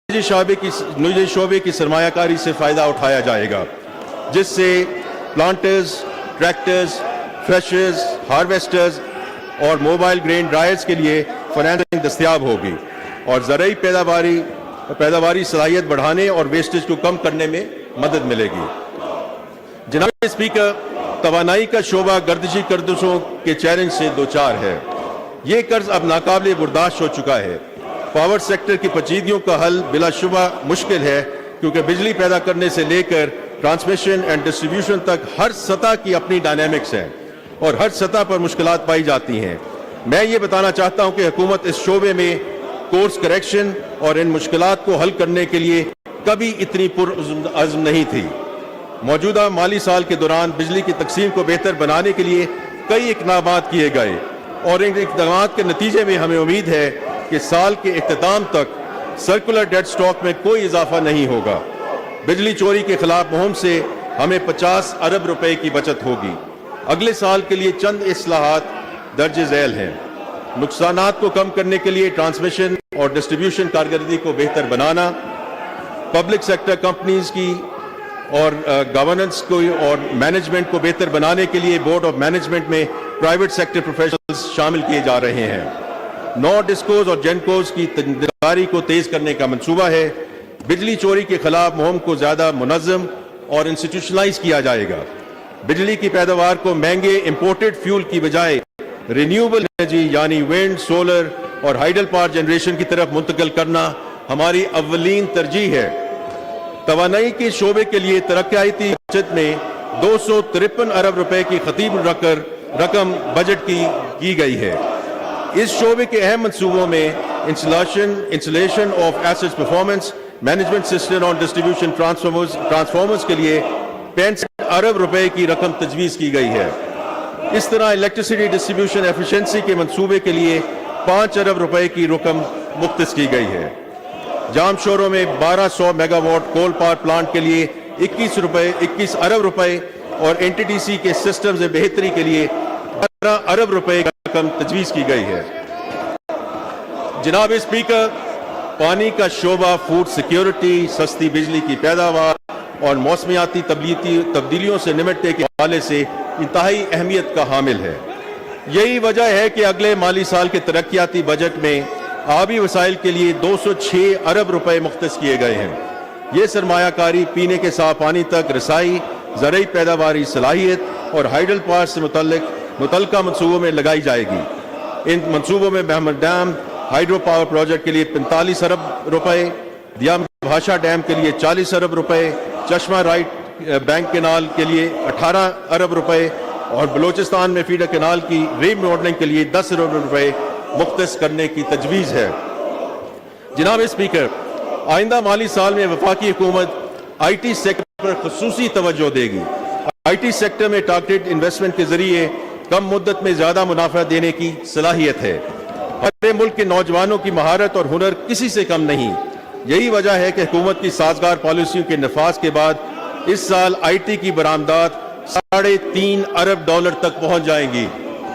निजी शोबे की सरमाया कारी से फ़ायदा उठाया जाएगा, जिससे प्लांटर्स, ट्रैक्टर्स, थ्रेशर्स, हार्वेस्टर्स और मोबाइल ग्रेन ड्रायर्स के लिए फाइनेंसिंग दस्तयाब होगी और ज़रूरी पैदावारी सलाहियत बढ़ाने और वेस्टेज को कम करने में मदद मिलेगी। जनाब स्पीकर, तवानाई का शोबा गर्दिशी कर्जों के चैलेंज से दो चार है। ये कर्ज अब नाकाबिल बर्दाश्त हो चुका है। पावर सेक्टर की पेचीदगियों का हल बिलाशुबा मुश्किल है, क्योंकि बिजली पैदा करने से लेकर ट्रांसमिशन एंड डिस्ट्रीब्यूशन तक हर सतह की अपनी डायनेमिक्स है और हर सतह पर मुश्किलात पाई जाती हैं। मैं ये बताना चाहता हूँ कि हुकूमत इस शोबे में कोर्स करेक्शन और इन मुश्किलात को हल करने के लिए कभी इतनी पुरअज़्म नहीं थी। मौजूदा माली साल के दौरान बिजली की तकसीम को बेहतर बनाने के लिए कई इक़दाम किए गए और इन इक़दाम के नतीजे में हमें उम्मीद है कि साल के इख्तिताम तक सर्कुलर डेट स्टॉक में कोई इजाफा नहीं होगा। बिजली चोरी के खिलाफ मुहिम से हमें 50 अरब रुपए की बचत होगी। अगले साल के लिए चंद इस्लाहात दर्ज झैल हैं। नुकसानात को कम करने के लिए ट्रांसमिशन और डिस्ट्रीब्यूशन कारकर्दगी को बेहतर बनाना, पब्लिक सेक्टर कंपनीज की और गवर्नेंस को और मैनेजमेंट को बेहतर बनाने के लिए बोर्ड ऑफ मैनेजमेंट में प्राइवेट सेक्टर प्रोफेशनल्स शामिल किए जा रहे हैं। 9 डिस्कोज और जेनकोज की तैयारी को तेज करने का मंसूबा है। बिजली चोरी के खिलाफ मुहिम को ज्यादा मुनज़्ज़म और इंस्टीट्यूशनलाइज किया जाएगा। बिजली की पैदावार को महंगे इंपोर्टेड फ्यूल की बजाय रिन्यूएबल एनर्जी यानी विंड, सोलर और हाइडल पावर जनरेशन की तरफ मुंतकिल करना हमारी अव्वलीन तरजीह है। तवानाई के शोबे के लिए तरक्याती बजट में 253 अरब रुपए की खतीब रकम बजट की गई है। इस शोबे के अहम मंसूबों में installation of asset performance management system और डिस्ट्रीब्यूशन ट्रांसफॉर्मर्स के लिए 65 अरब रुपए की रकम तजवीज़ की गई है। इस तरह इलेक्ट्रिसिटी डिस्ट्रीब्यूशन एफिशिएंसी के मंसूबे के लिए 5 अरब रुपए की रकम मुख्तस की गई है। जाम शोरों में 1200 मेगावाट कोल पावर प्लांट के लिए 21 अरब रुपए और एनटीटीसी के सिस्टम से बेहतरी के लिए 15 अरब रुपए की रकम तजवीज़ की गई है। जनाब स्पीकर, पानी का शोबा फूड सिक्योरिटी, सस्ती बिजली की पैदावार और मौसमियाती तब्दीलियों से निपटने के हवाले से इंतहाई अहमियत का हामिल है। यही वजह है कि अगले माली साल के तरक्याती बजट में आबी वसाइल के लिए 206 अरब रुपए मुख्तस किए गए हैं। ये सरमायाकारी पीने के साफ पानी तक रसाई, ज़रूरी पैदावारी सलाहियत और हाइडल पावर से मुतल्लिका मंसूबों में लगाई जाएगी। इन मंसूबों में Mohmand dam hydro power project के लिए 45 अरब रुपए, दियाम भाषा डैम के लिए 40 अरब रुपए, चश्मा राइट बैंक केनाल के लिए 18 अरब रुपए और बलूचिस्तान में फीडर केनाल की रीमॉडलिंग के लिए 10 अरब रुपए मुख्तस करने की तजवीज़ है। जनाब स्पीकर, आइंदा माली साल में वफाकी हुकूमत IT सेक्टर पर खुसूसी तवज्जो देगी। IT सेक्टर में टारगेटेड इन्वेस्टमेंट के जरिए कम मुद्दत में ज्यादा मुनाफा देने की सलाहियत है। हमारे मुल्क के नौजवानों की महारत और हुनर किसी से कम नहीं। यही वजह है कि हुकूमत की साजगार पॉलिसियों के नफाज के बाद इस साल IT की बरामदात $3.5 अरब तक पहुंच जाएंगी।